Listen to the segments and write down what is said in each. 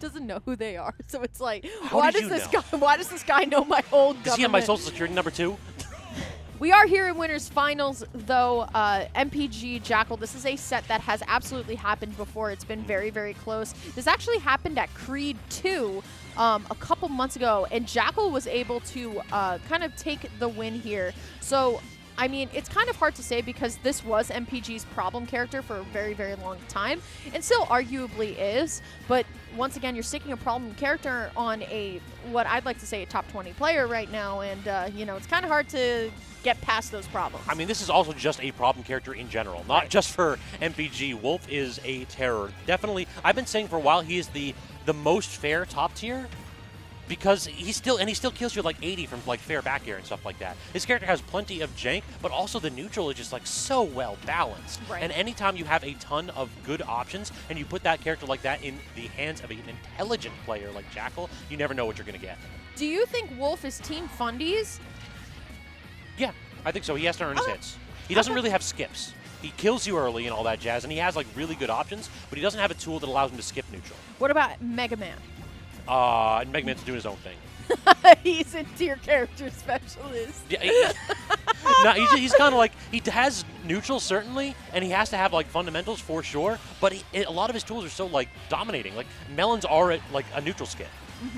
doesn't know who they are. So it's like, How why did does you know? why does this guy know my whole government? Does he have my social security number too? We are here in Winners Finals, though. MPG, Jakal, this is a set that has absolutely happened before. It's been very, very close. This actually happened at Creed 2 a couple months ago, and Jakal was able to kind of take the win here. So, I mean, it's kind of hard to say because this was MPG's problem character for a very, very long time, and still arguably is. But once again, you're sticking a problem character on what I'd like to say, a top 20 player right now, and, you know, it's kind of hard to get past those problems. I mean, this is also just a problem character in general, not just for MPG. Wolf is a terror. Definitely, I've been saying for a while he is the most fair top tier because he still kills you at like 80 from like fair back air and stuff like that. His character has plenty of jank, but also the neutral is just like so well balanced. Right. And anytime you have a ton of good options and you put that character like that in the hands of an intelligent player like Jakal, you never know what you're going to get. Do you think Wolf is Team Fundies? Yeah, I think so. He has to earn his hits. He doesn't really have skips. He kills you early and all that jazz, and he has like really good options, but he doesn't have a tool that allows him to skip neutral. What about Megaman? And Megaman's doing his own thing. He's a tier character specialist. Yeah, no, he's kind of like, he has neutral certainly, and he has to have like fundamentals for sure, but a lot of his tools are so like dominating. Like Melons are like a neutral skip.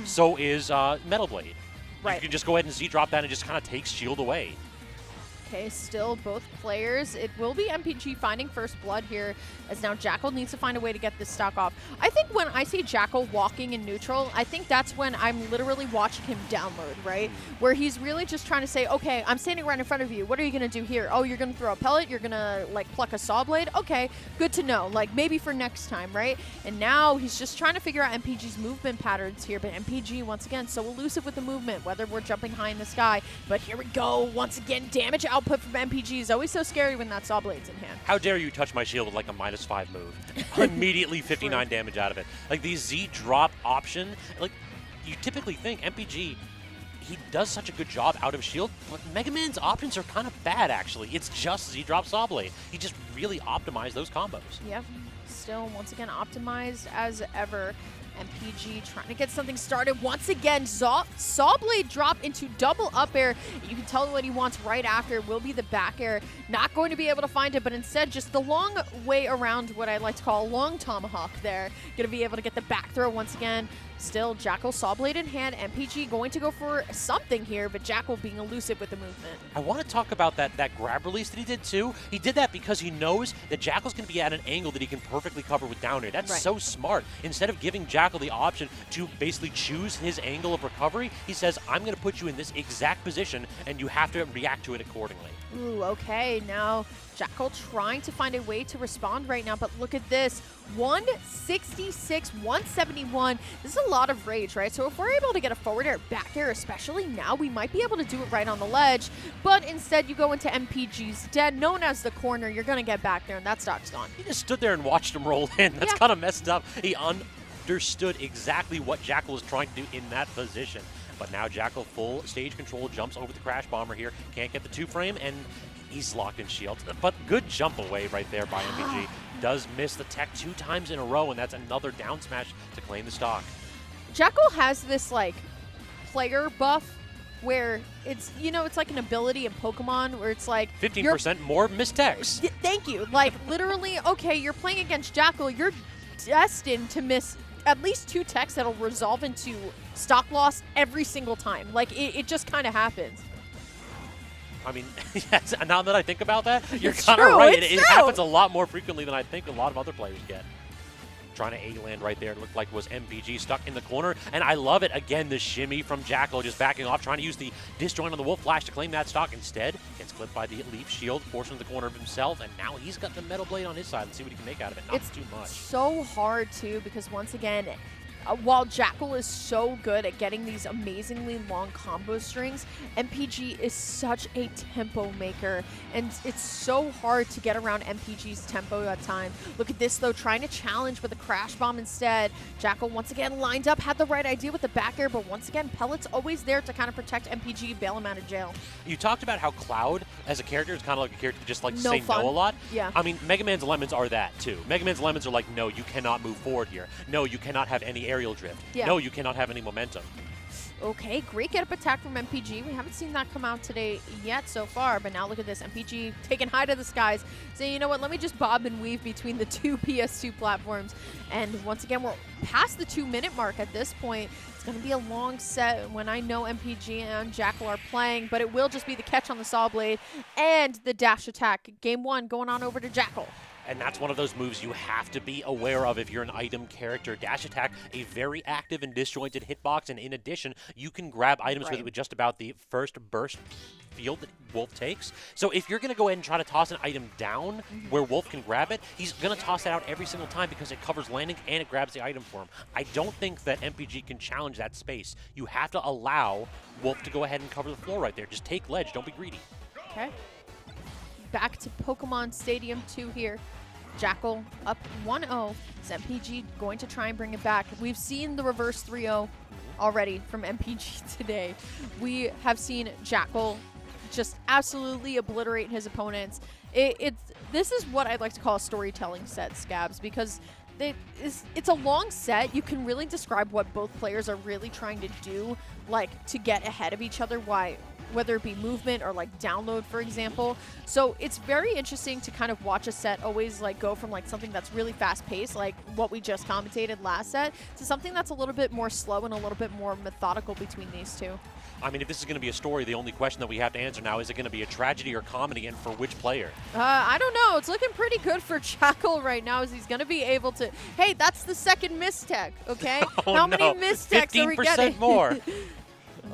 So is Metal Blade. Right. You can just go ahead and Z-drop that and it just kind of takes shield away. Okay, still both players. It will be MPG finding first blood here, as now Jakal needs to find a way to get this stock off. I think when I see Jakal walking in neutral, I think that's when I'm literally watching him download, right? Where he's really just trying to say, okay, I'm standing right in front of you. What are you going to do here? Oh, you're going to throw a pellet? You're going to, like, pluck a saw blade? Okay, good to know. Like, maybe for next time, right? And now he's just trying to figure out MPG's movement patterns here, but MPG, once again, so elusive with the movement, whether we're jumping high in the sky. But here we go. Once again, damage output from MPG is always so scary when that saw blade's in hand. How dare you touch my shield with like a -5 move? Immediately 59 damage out of it. Like the Z drop option, like you typically think MPG, he does such a good job out of shield, but Mega Man's options are kind of bad actually. It's just Z drop saw blade. He just really optimized those combos. Yep, still once again optimized as ever. MPG trying to get something started. Once again, saw blade drop into double up air. You can tell what he wants right after will be the back air. Not going to be able to find it, but instead just the long way around what I like to call a long tomahawk there. Going to be able to get the back throw once again. Still, Jakal saw blade in hand. MPG going to go for something here, but Jakal being elusive with the movement. I want to talk about that grab release that he did too. He did that because he knows that Jakal's going to be at an angle that he can perfectly cover with down air. That's so smart. Instead of giving Jakal the option to basically choose his angle of recovery, he says, I'm going to put you in this exact position, and you have to react to it accordingly. Ooh, okay. Now, Jakal trying to find a way to respond right now, but look at this. 166, 171. This is a lot of rage, right? So if we're able to get a forward air, back air, especially now, we might be able to do it right on the ledge. But instead, you go into MPG's dead, known as the corner. You're going to get back there, and that stock's gone. He just stood there and watched him roll in. That's kind of messed up. He understood exactly what Jakal was trying to do in that position. But now Jakal full stage control, jumps over the Crash Bomber here. Can't get the 2-frame, and he's locked in shield. But good jump away right there by MPG. Does miss the tech 2 times in a row, and that's another down smash to claim the stock. Jakal has this, like, player buff where it's, you know, it's like an ability in Pokemon where it's like 15% more missed techs. Thank you. Like, literally, okay, you're playing against Jakal, you're destined to miss at least 2 techs that'll resolve into stock loss every single time. Like, it just kind of happens. I mean, yes, now that I think about that, you're kind of right. It happens a lot more frequently than I think a lot of other players get. Trying to A-land right there. It looked like it was MPG stuck in the corner. And I love it. Again, the shimmy from Jakal just backing off, trying to use the disjoint on the Wolf Flash to claim that stock. Instead, gets clipped by the Leaf Shield, forced into the corner of himself. And now he's got the Metal Blade on his side. Let's see what he can make out of it. Not too much. It's so hard, too, because once again, while Jakal is so good at getting these amazingly long combo strings, MPG is such a tempo maker, and it's so hard to get around MPG's tempo at times. Look at this, though, trying to challenge with a Crash Bomb instead. Jakal once again lined up, had the right idea with the back air, but once again, Pellet's always there to kind of protect MPG, bail him out of jail. You talked about how Cloud, as a character, is kind of like a character who just likes to say fun. no a lot. Yeah. I mean, Mega Man's Lemons are that, too. Mega Man's Lemons are like, no, you cannot move forward here. No, you cannot have any aerial drift. Yeah. No, you cannot have any momentum. Okay, great get-up attack from MPG. We haven't seen that come out today yet so far, but now look at this. MPG taking high to the skies, saying, you know what, let me just bob and weave between the two PS2 platforms. And once again, we're past the 2-minute mark at this point. It's going to be a long set when I know MPG and Jakal are playing, but it will just be the catch on the Saw Blade and the dash attack. Game 1 going on over to Jakal. And that's one of those moves you have to be aware of if you're an item character. Dash attack, a very active and disjointed hitbox, and in addition, you can grab items with just about the first burst field that Wolf takes. So if you're going to go ahead and try to toss an item down where Wolf can grab it, he's going to toss it out every single time because it covers landing and it grabs the item for him. I don't think that MPG can challenge that space. You have to allow Wolf to go ahead and cover the floor right there. Just take ledge. Don't be greedy. Okay. Back to Pokemon Stadium 2 here. Jakal up 1-0. Is MPG going to try and bring it back? We've seen the reverse 3-0 already from MPG today. We have seen Jakal just absolutely obliterate his opponents. This is what I'd like to call a storytelling set, Scabs, because it's a long set. You can really describe what both players are really trying to do, like to get ahead of each other, whether it be movement or like download, for example. So it's very interesting to kind of watch a set always like go from like something that's really fast paced, like what we just commentated last set, to something that's a little bit more slow and a little bit more methodical between these two. I mean, if this is going to be a story, the only question that we have to answer now, is it going to be a tragedy or comedy, and for which player? I don't know. It's looking pretty good for Jakal right now, as he's going to be able to... Hey, that's the second mistech, okay? Oh, How many mistechs are we getting? 15% more.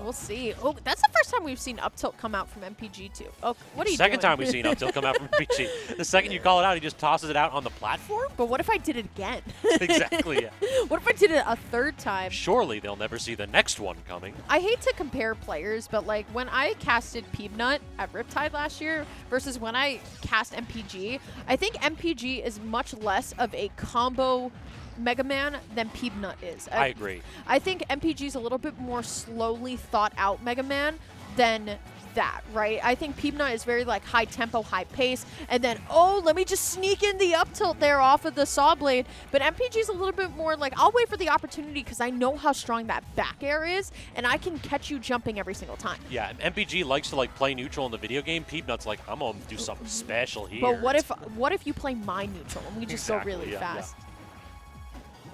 We'll see. Oh, that's the first time we've seen up tilt come out from MPG too. Oh, what are you doing? Second time we've seen up tilt come out from MPG. The second you call it out, he just tosses it out on the platform? But what if I did it again? Exactly, yeah. What if I did it a third time? Surely they'll never see the next one coming. I hate to compare players, but like when I casted Peanut at Riptide last year versus when I cast MPG, I think MPG is much less of a combo Megaman than Peanut is. I agree. I think MPG's a little bit more slowly thought out Megaman than that, right? I think Peanut is very like high tempo, high pace, and then, oh, let me just sneak in the up tilt there off of the Saw Blade. But MPG's a little bit more like, I'll wait for the opportunity because I know how strong that back air is, and I can catch you jumping every single time. Yeah, MPG likes to like play neutral in the video game. Peanut's like, I'm gonna do something special here. But what if you play my neutral and we just go really fast? Yeah.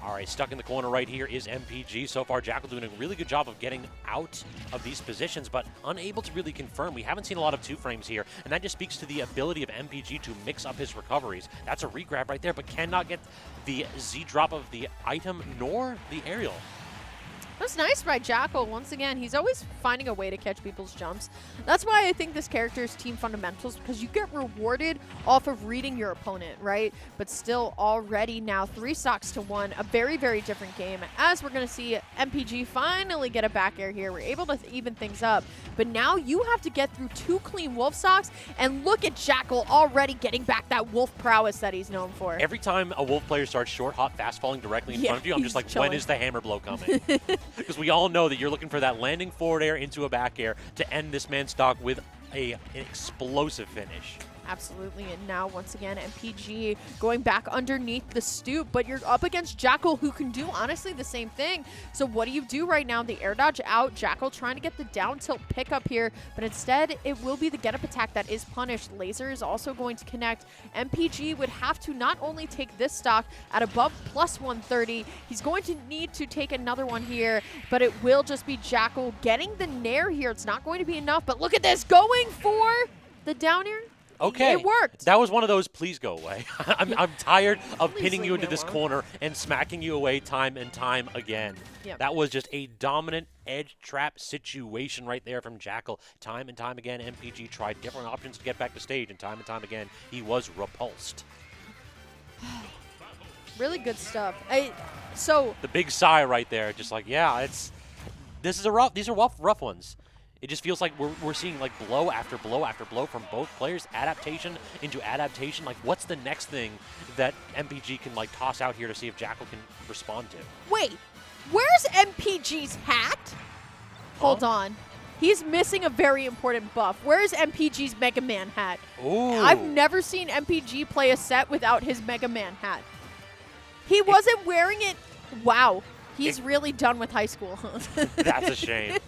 All right, stuck in the corner right here is MPG. So far, Jakal doing a really good job of getting out of these positions, but unable to really confirm. We haven't seen a lot of two frames here, and that just speaks to the ability of MPG to mix up his recoveries. That's a regrab right there, but cannot get the Z drop of the item nor the aerial. That's nice by Jakal. Once again, he's always finding a way to catch people's jumps. That's why I think this character is team fundamentals, because you get rewarded off of reading your opponent, right? But still already now 3 stocks to 1, a very, very different game. As we're going to see MPG finally get a back air here. We're able to even things up. But now you have to get through 2 clean Wolf stocks, and look at Jakal already getting back that Wolf prowess that he's known for. Every time a Wolf player starts short, hot, fast falling directly in front of you, I'm just like, when is the hammer blow coming? Because we all know that you're looking for that landing forward air into a back air to end this man's stock with an explosive finish. Absolutely, and now once again MPG going back underneath the stoop, but you're up against Jakal, who can do honestly the same thing. So what do you do right now? The air dodge out, Jakal trying to get the down tilt pickup here, but instead it will be the get up attack that is punished. Laser is also going to connect. MPG would have to not only take this stock at above plus 130, he's going to need to take another one here, but it will just be Jakal getting the nair here. It's not going to be enough, but look at this, going for the down air. Okay. It worked. That was one of those, please go away. I'm tired of Please pinning you leave into me this alone. corner and smacking you away time and time again. Yep. That was just a dominant edge trap situation right there from Jakal. Time and time again, MPG tried different options to get back to stage, and time again, he was repulsed. Really good stuff. So The big sigh right there, just like, yeah, these are rough ones. It just feels like we're seeing like blow after blow after blow from both players, adaptation into adaptation. Like, what's the next thing that MPG can like toss out here to see if Jakal can respond to? wait, where's MPG's hat? Hold on. He's missing a very important buff. Where's MPG's Mega Man hat? Ooh. I've never seen MPG play a set without his Mega Man hat. He wasn't wearing it. Wow. He's really done with high school. That's a shame.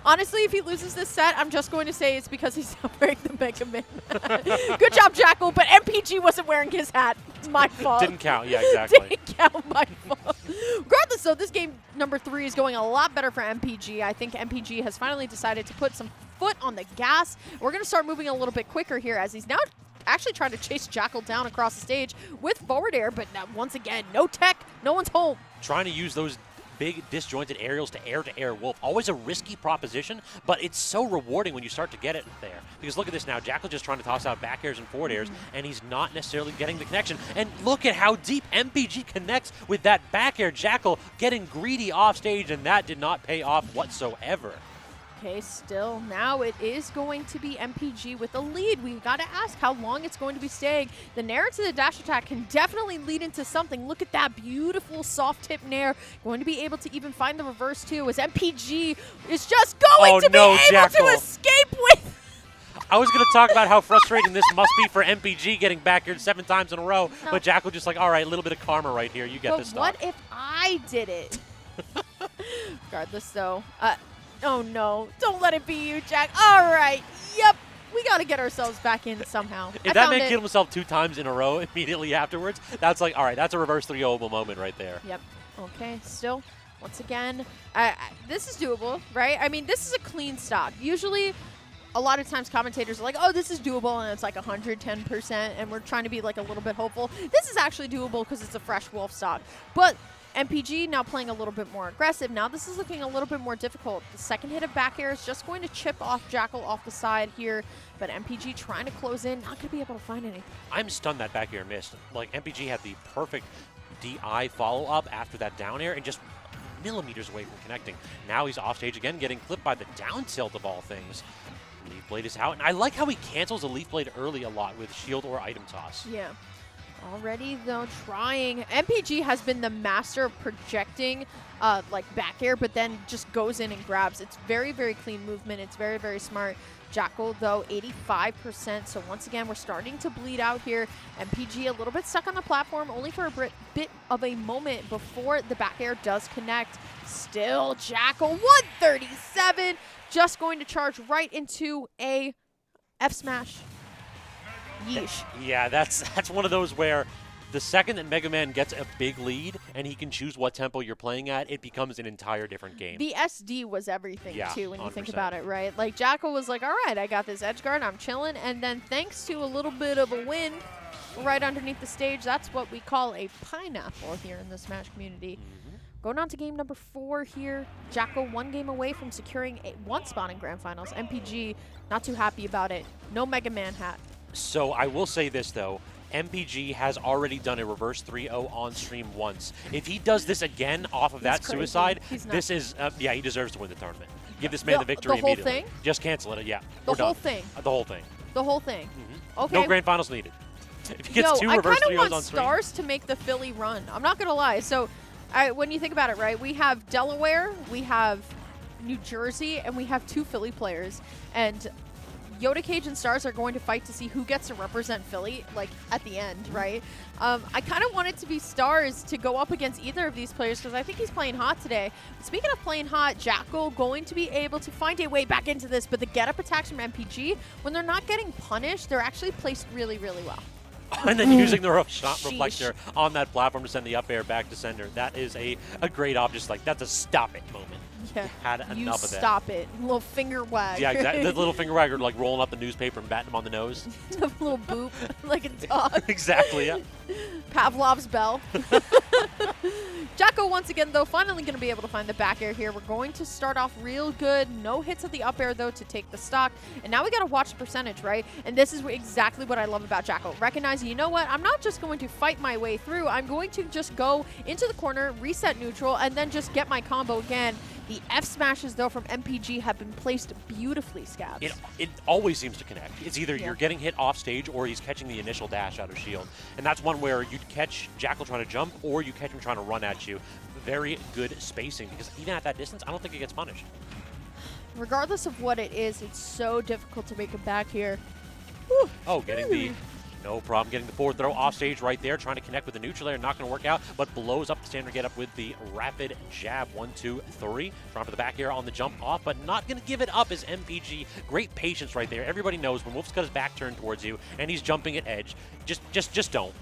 Honestly, if he loses this set, I'm just going to say it's because he's not wearing the Megaman. Good job, Jakal, but MPG wasn't wearing his hat. It's my fault. Didn't count, yeah, exactly. Didn't count, my fault. Regardless, though, this game number 3 is going a lot better for MPG. I think MPG has finally decided to put some foot on the gas. We're going to start moving a little bit quicker here as he's now actually trying to chase Jakal down across the stage with forward air, but now, once again, no tech, no one's home. Trying to use those big disjointed aerials to air wolf. Always a risky proposition, but it's so rewarding when you start to get it there. Because look at this now, Jakal just trying to toss out back airs and forward airs, and he's not necessarily getting the connection. And look at how deep MPG connects with that back air. Jakal getting greedy off stage, and that did not pay off whatsoever. Okay, still, now it is going to be MPG with the lead. We've got to ask how long it's going to be staying. The nair to the dash attack can definitely lead into something. Look at that beautiful soft tip nair. Going to be able to even find the reverse too, as MPG is just going to be able to escape with. I was going to talk about how frustrating this must be for MPG getting back here 7 times in a row, but Jakal just like, all right, a little bit of karma right here. You get this stuff. What if I did it? Regardless, though. Oh, no. Don't let it be you, Jack. All right. Yep. We got to get ourselves back in somehow. If that man killed himself 2 times in a row immediately afterwards, that's like, all right, that's a reverse 3-0 moment right there. Yep. Okay. Still, once again, this is doable, right? I mean, this is a clean stock. Usually, a lot of times commentators are like, oh, this is doable, and it's like 110%, and we're trying to be like a little bit hopeful. This is actually doable because it's a fresh wolf stock. But MPG now playing a little bit more aggressive. Now this is looking a little bit more difficult. The second hit of back air is just going to chip off Jakal off the side here, but MPG trying to close in, not going to be able to find anything. I'm stunned that back air missed. Like, MPG had the perfect DI follow-up after that down air and just millimeters away from connecting. Now he's off stage again, getting clipped by the down tilt of all things. Leaf Blade is out, and I like how he cancels a Leaf Blade early a lot with shield or item toss. Yeah. Already, though, trying. MPG has been the master of projecting like back air, but then just goes in and grabs. It's very, very clean movement. It's very, very smart. Jakal, though, 85%. So once again, we're starting to bleed out here. MPG a little bit stuck on the platform, only for a bit of a moment before the back air does connect. Still, Jakal, 137. Just going to charge right into a F smash. Yeesh. Yeah, that's one of those where the second that Megaman gets a big lead and he can choose what tempo you're playing at, it becomes an entire different game. The SD was everything, too, when 100%. You think about it, right? Like, Jakal was like, all right, I got this edge guard, I'm chilling, and then thanks to a little bit of a wind right underneath the stage, that's what we call a pineapple here in the Smash community. Going on to game number 4 here. Jakal 1 game away from securing one spot in Grand Finals. MPG, not too happy about it. No Mega Man hat. So I will say this, though. MPG has already done a reverse 3-0 on stream once. If he does this again off of that suicide, this is, yeah, he deserves to win the tournament. Give this man the victory immediately. The whole thing? Just cancel it, yeah. The whole thing? The whole thing. The whole thing. Okay. No Grand Finals needed. If he gets 2 reverse 3-0s on stream. I kind of want Stars to make the Philly run. I'm not going to lie. So when you think about it, right, we have Delaware, we have New Jersey, and we have 2 Philly players. And Yoda Cage and Stars are going to fight to see who gets to represent Philly, like, at the end, right? I kind of want it to be Stars to go up against either of these players because I think he's playing hot today. Speaking of playing hot, Jakal going to be able to find a way back into this, but the get-up attacks from MPG, when they're not getting punished, they're actually placed really, really well. And then using the shot reflector on that platform to send the up air back to sender. That is a great op. Just like, that's a stop it moment. Yeah. Had enough of that. Stop it. Little finger wag. Yeah, exactly. The little finger wag, like rolling up the newspaper and batting him on the nose. A little boop, like a dog. Exactly, yeah. Pavlov's bell. Jakal, once again, though, finally going to be able to find the back air here. We're going to start off real good. No hits at the up air, though, to take the stock. And now we got to watch the percentage, right? And this is exactly what I love about Jakal. Recognizing, you know what? I'm not just going to fight my way through. I'm going to just go into the corner, reset neutral, and then just get my combo again. The F smashes, though, from MPG have been placed beautifully, Scabs. It always seems to connect. It's either you're getting hit off stage or he's catching the initial dash out of shield. And that's one where you'd catch Jakal trying to jump or you catch him trying to run at you. Very good spacing because even at that distance, I don't think it gets punished. Regardless of what it is, it's so difficult to make it back here. Whew. Oh, getting the No problem getting the forward throw off stage right there, trying to connect with the neutral air. Not going to work out, but blows up the standard get up with the rapid jab. 1, 2, 3. Trying for the back air on the jump off, but not going to give it up as MPG. Great patience right there. Everybody knows when Wolf's got his back turned towards you and he's jumping at edge, just don't.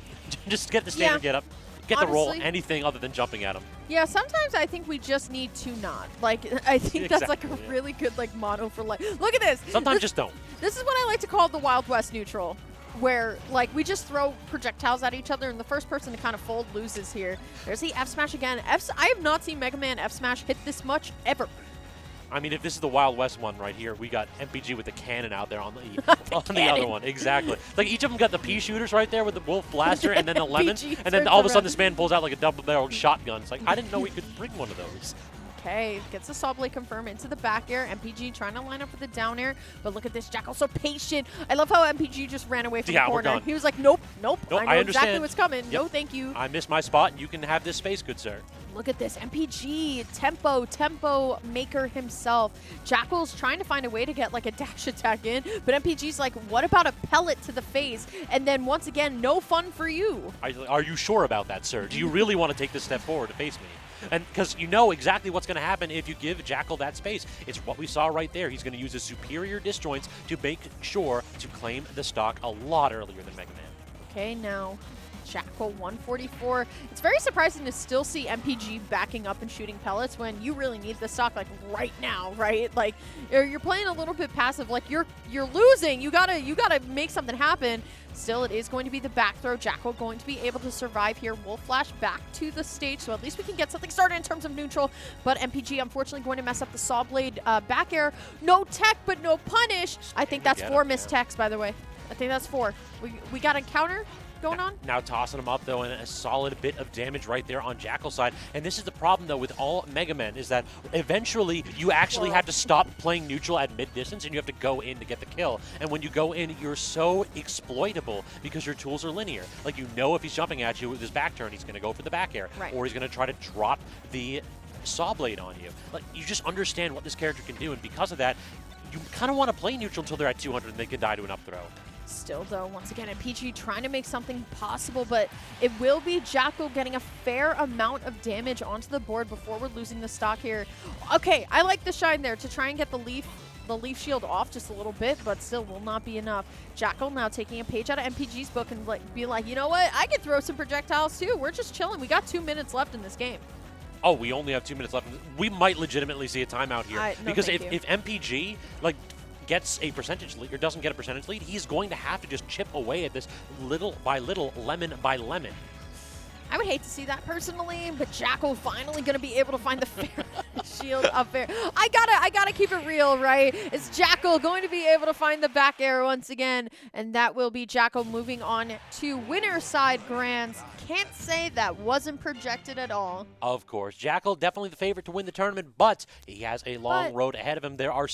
Just get the standard get up. Get the roll, anything other than jumping at him. Yeah, sometimes I think we just need to not. Like, I think that's like a really good like motto for life. Look at this. Sometimes just don't. This is what I like to call the Wild West neutral, where like we just throw projectiles at each other and the first person to kind of fold loses here. There's the F smash again. I have not seen Megaman F smash hit this much ever. I mean, if this is the Wild West one right here, we got MPG with the cannon out there on the the other one. Exactly. Like each of them got the pea shooters right there with the Wolf Blaster and then the lemon, and then all of a sudden this man pulls out like a double-barreled shotgun. It's like, I didn't know we could bring one of those. Okay, gets the saw blade confirm into the back air. MPG trying to line up with the down air, but look at this, Jakal so patient. I love how MPG just ran away from the corner. We're done. He was like, nope, I know understand exactly what's coming. Yep. No, thank you. I missed my spot, and you can have this space, good sir. Look at this, MPG, tempo maker himself. Jakal's trying to find a way to get like a dash attack in, but MPG's like, what about a pellet to the face? And then once again, no fun for you. Are you sure about that, sir? Do you really want to take this step forward to face me? And because you know exactly what's going to happen if you give Jakal that space. It's what we saw right there. He's going to use his superior disjoints to make sure to claim the stock a lot earlier than Megaman. Okay, now Jakal 144. It's very surprising to still see MPG backing up and shooting pellets when you really need the stock like right now, right? Like you're playing a little bit passive, like you're losing. You gotta make something happen. Still, it is going to be the back throw. Jakal going to be able to survive here. Wolf Flash back to the stage, so at least we can get something started in terms of neutral. But MPG, unfortunately, going to mess up the saw blade back air. No tech, but no punish. I think that's 4 missed techs, by the way. I think that's 4. We got a counter going on. Now tossing him up, though, and a solid bit of damage right there on Jakal's side. And this is the problem, though, with all Mega Men, is that eventually you actually have to stop playing neutral at mid-distance, and you have to go in to get the kill. And when you go in, you're so exploitable because your tools are linear. Like, you know if he's jumping at you with his back turn, he's going to go for the back air, or he's going to try to drop the saw blade on you. Like, you just understand what this character can do, and because of that, you kind of want to play neutral until they're at 200 and they can die to an up throw. Still, though, once again, MPG trying to make something possible, but it will be Jakal getting a fair amount of damage onto the board before we're losing the stock here. Okay, I like the shine there to try and get the leaf shield off just a little bit, but still will not be enough. Jakal now taking a page out of MPG's book and be like, you know what? I could throw some projectiles too. We're just chilling. We got 2 minutes left in this game. Oh, we only have 2 minutes left. We might legitimately see a timeout here. No, because if MPG, like, gets a percentage lead or doesn't get a percentage lead, he's going to have to just chip away at this little by little, lemon by lemon. I would hate to see that personally, but Jakal finally going to be able to find the fair shield up there. I gotta keep it real, right? Is Jakal going to be able to find the back air once again? And that will be Jakal moving on to winner side grands. Can't say that wasn't projected at all. Of course. Jakal definitely the favorite to win the tournament, but he has a long road ahead of him. There are